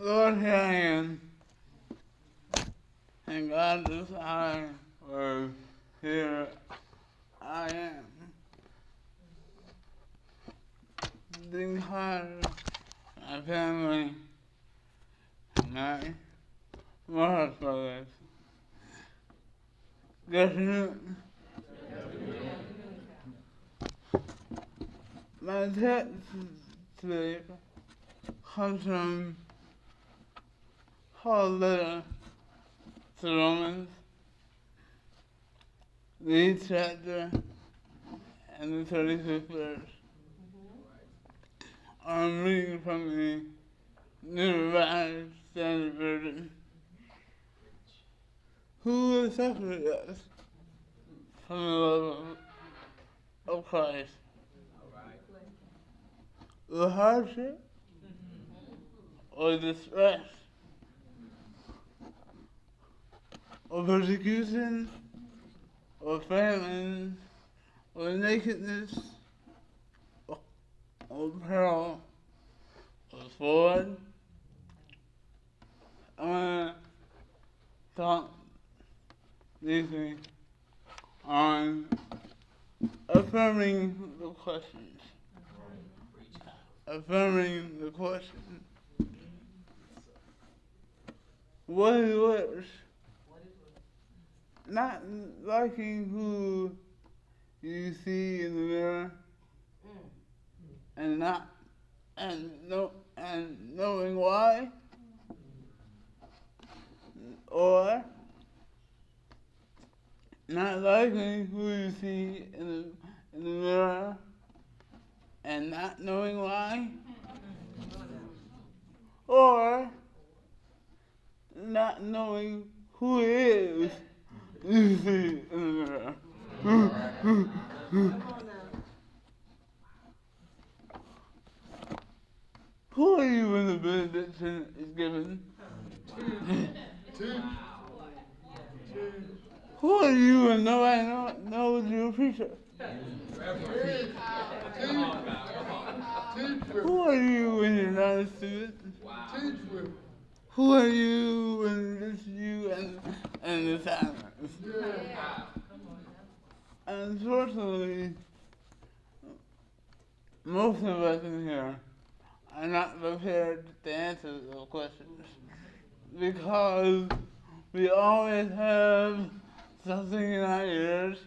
Lord, here I am. And God decided, or here I am. Because my family, my Morris brothers, good afternoon. My text today comes from Paul's letter to Romans, the 8th chapter and the 35th verse. I'm reading from the New Revised Standard Version. Who will separate us from the love of Christ? The hardship or distress or persecution or famine or nakedness or peril or sword. I'm going to talk briefly on affirming the questions. Affirming the question. What is worse? Not liking who you see in the mirror and knowing why, or not liking who you see in the mirror and not knowing why, or not knowing who it is you see in the mirror. Who are you when the benediction is given? Who are you when nobody knows you're a preacher? Who are you when you're not a student? Who are you when it's you and the silence? Unfortunately, most of us in here are not prepared to answer those questions because we always have something in our ears,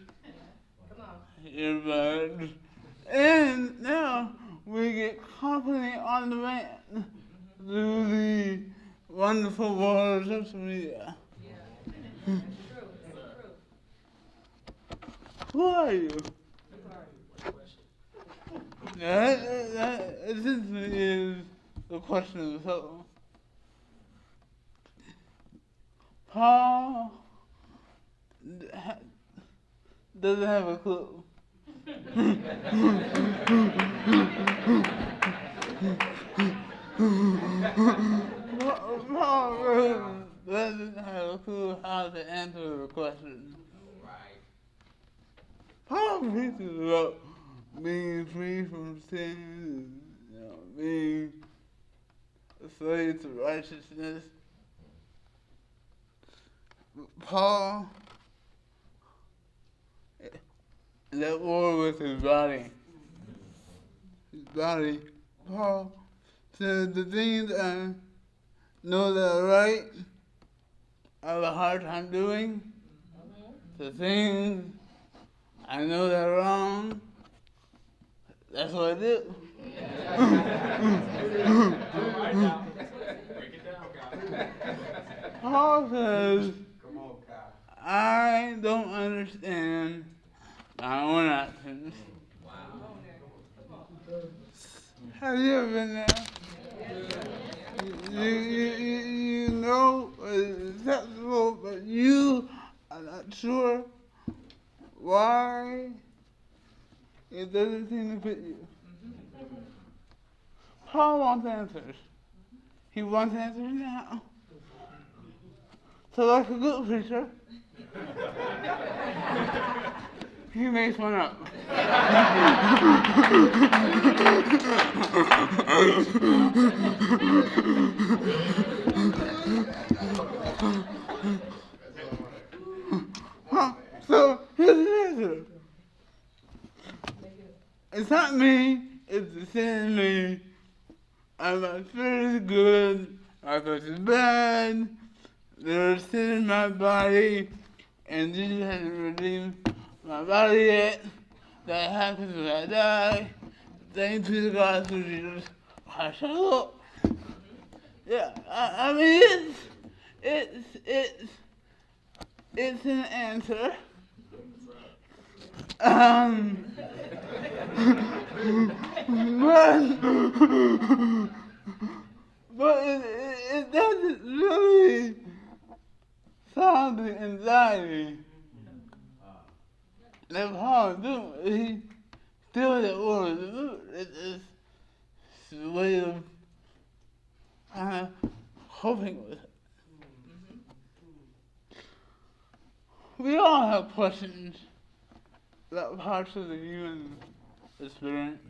earbuds, and now we get company on demand through the wonderful world of social media. Who are you? That essentially is the question of the soul. Paul doesn't have a clue. Paul really doesn't have a clue how to answer the question. Paul preaches about being free from sin, and, being a slave to righteousness. Paul, that war with his body, Paul said the things I know that are right, I have a hard time doing. The things I know that are wrong, that's what I do. Paul says, I don't understand my own actions. Have you ever been there? You know it's acceptable, but you are not sure why it doesn't seem to fit you. Paul wants answers. He wants answers now. So like a good preacher, he makes one up. So here's the answer. It's not me, it's the sin in me. My spirit is good, my flesh is bad. There's sin in my body, and Jesus hasn't redeemed my body yet. That happens when I die. Thanks be to God through Jesus. I shall look. Yeah, I mean, it's an answer. But it doesn't really solve the anxiety that Paul do. He still that word. It's a way of kind of coping with it. We all have questions about parts of the human experience.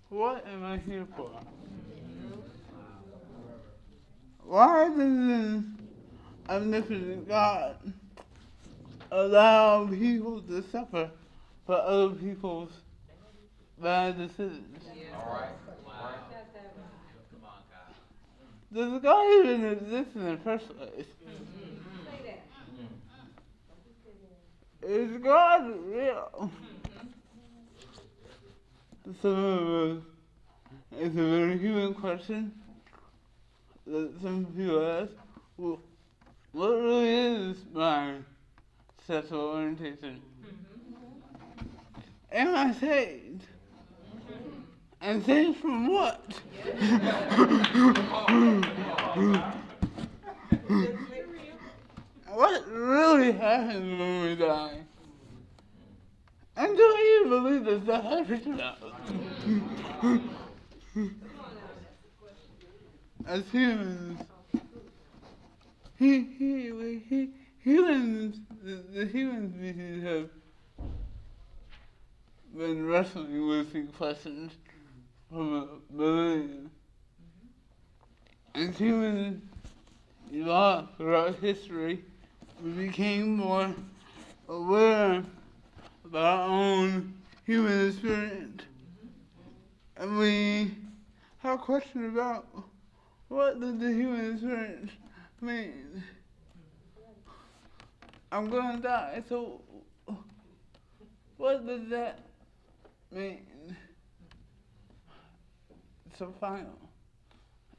What am I here for? Why does an omnipotent God allow people to suffer for other people's bad decisions? Does God even exist in the first place? Is God real? Some of us, it's a very human question that some people ask. Well, what really is my sexual orientation? Am I saved? And saved from what? What really happens when we die? And do I even believe the stuff I preach about? As humans, humans, the human species have been wrestling with these questions for millennia. As humans evolved throughout history, we became more aware of our own human experience. And we have questions about what does the human experience mean? I'm gonna die, so what does that mean? So final.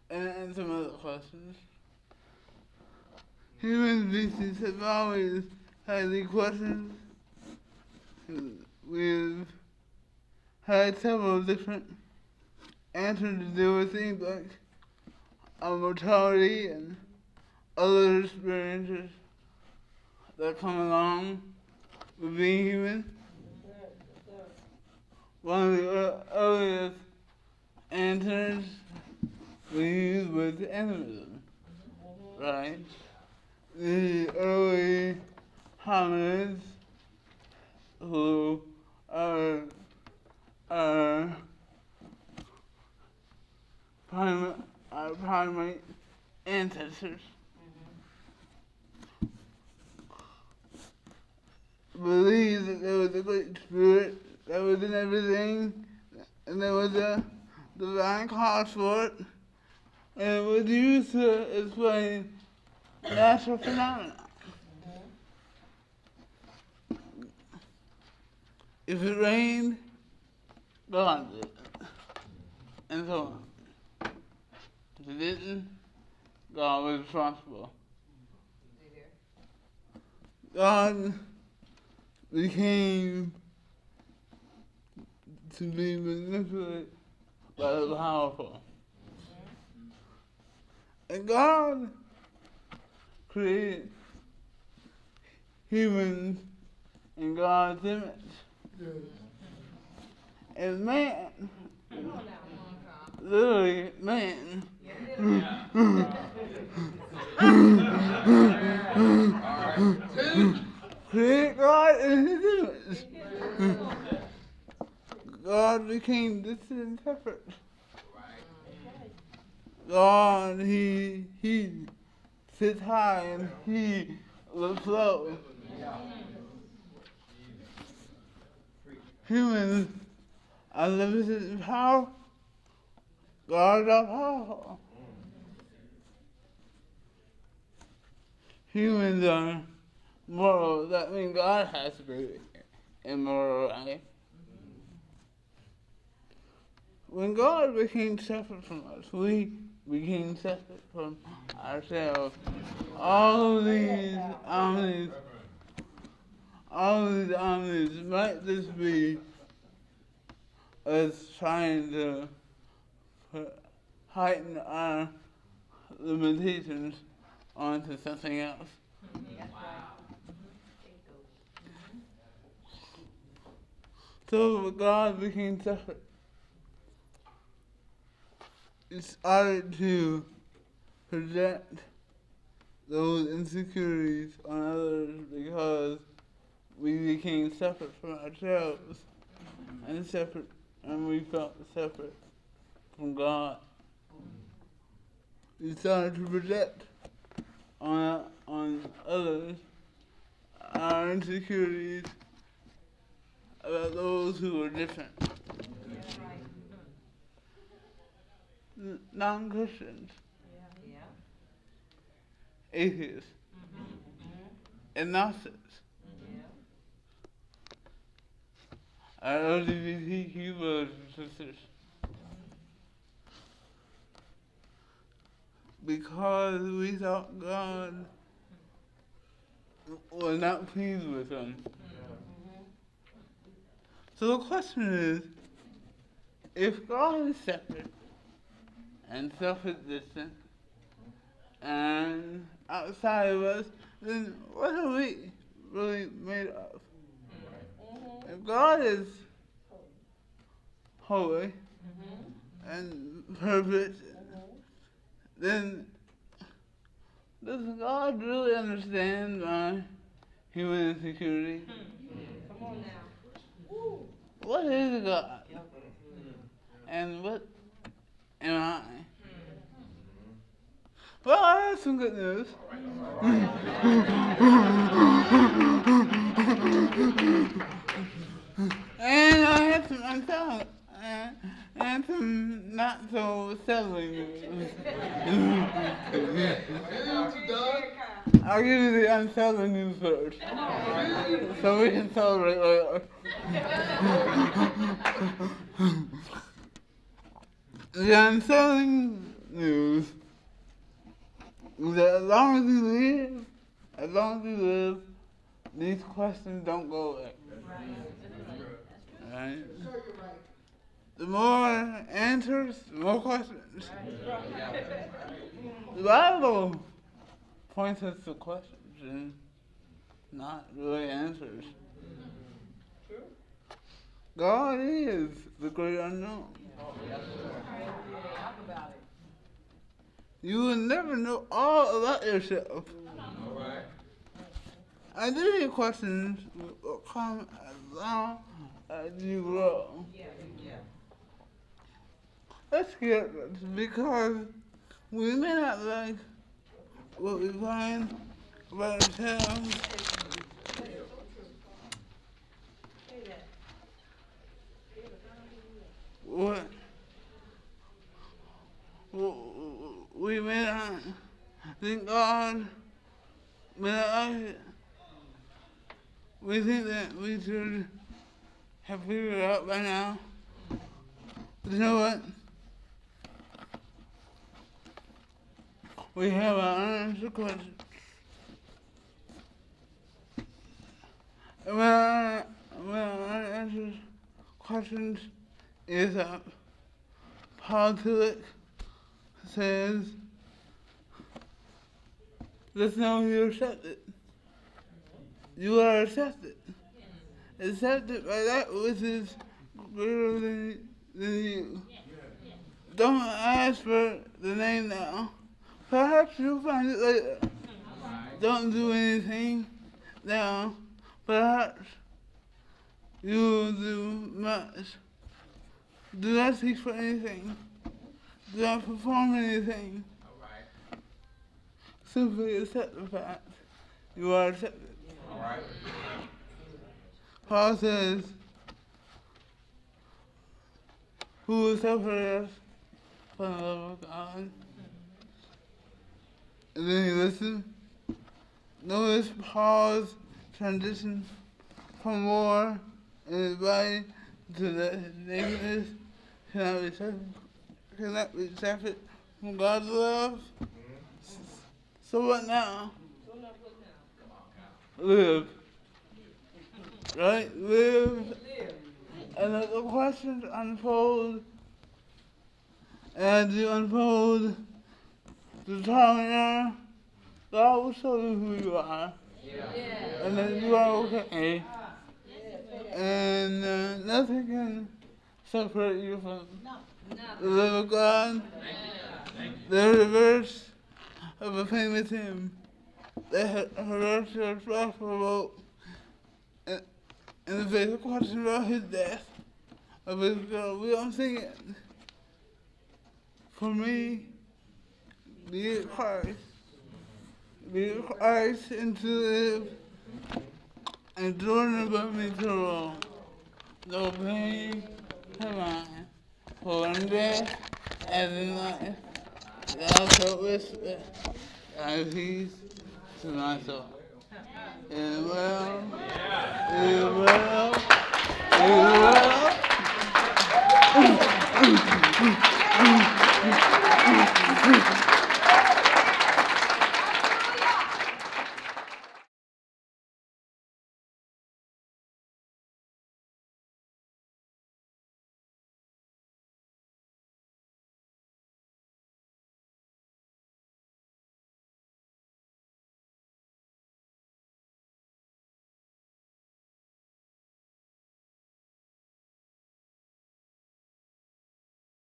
And some other questions. Human species have always had these questions. We've had several different answers to deal with things like our mortality and other experiences that come along with being human. One of the earliest answers we used was animism, right? The early hominids who are primate ancestors believed that there was a great spirit that was in everything, and there was a divine cause for it, and it was used to explain natural phenomena. If it rained, God did, and so on. If it didn't, God was responsible. God became to be manipulated by the powerful. And God created humans in God's image. And man, literally man, created God, he sits high and he looks low. Humans are limited in power. God is all powerful. Humans are moral. That means God has to be immoral, right? When God became separate from us, we became separate from ourselves. All these omnis might just be us trying to heighten our limitations onto something else. So God became separate. It started to project those insecurities on others because we became separate from ourselves and we felt separate from God. We started to project on others our insecurities about those who were different. Non-Christians, atheists, agnostics, our LGBTQ brothers and sisters. Because we thought God was not pleased with them. So the question is, if God is separate and self-existent and outside of us, then what are we really made of? If God is holy and perfect, then does God really understand my human insecurity? Come on now. What is God? And what am I? Well, I have some good news. And I have some unsettling and some not so settling news. I'll give you the unsettling news first, so we can celebrate later. The unsettling news is that as long as you live, these questions don't go away. Right? The more answers, the more questions. The Bible points us to questions and not really answers. God is the great unknown. You will never know all about yourself. Identity questions will come as long as you grow. Let's get this, because we may not like what we find about ourselves. We may not think God may not like it. We think that we should have figured it out by now. But you know what? We have our unanswered questions. And when our unanswered questions is up, Paul Tillich says, just know you're accepted. You are accepted. Accepted by that which is greater than you. Don't ask for the name now. Perhaps you'll find it later. Don't do anything now. Perhaps you'll do much. Do not seek for anything. do not perform anything. Simply accept the fact you are accepted. Paul says, who will separate us from the love of God? And then you listen. Notice Paul's transition from war and his body to the nakedness cannot be separate from God's love. So what now? Live. Right? Live. And let the questions unfold. As you unfold the time, God will show you who you are. And that you are okay. And nothing can separate you from the love of God. The reverse of a famous hymn. The reverse of wrote in the face of question about his death of his girl. We don't sing it. For me, be it Christ. Be it Christ and to live. And Jordan but me to roll. No pain to mine. For in death as in life. Thou shalt whisper thy peace to my soul. It is well, it is well, it is well.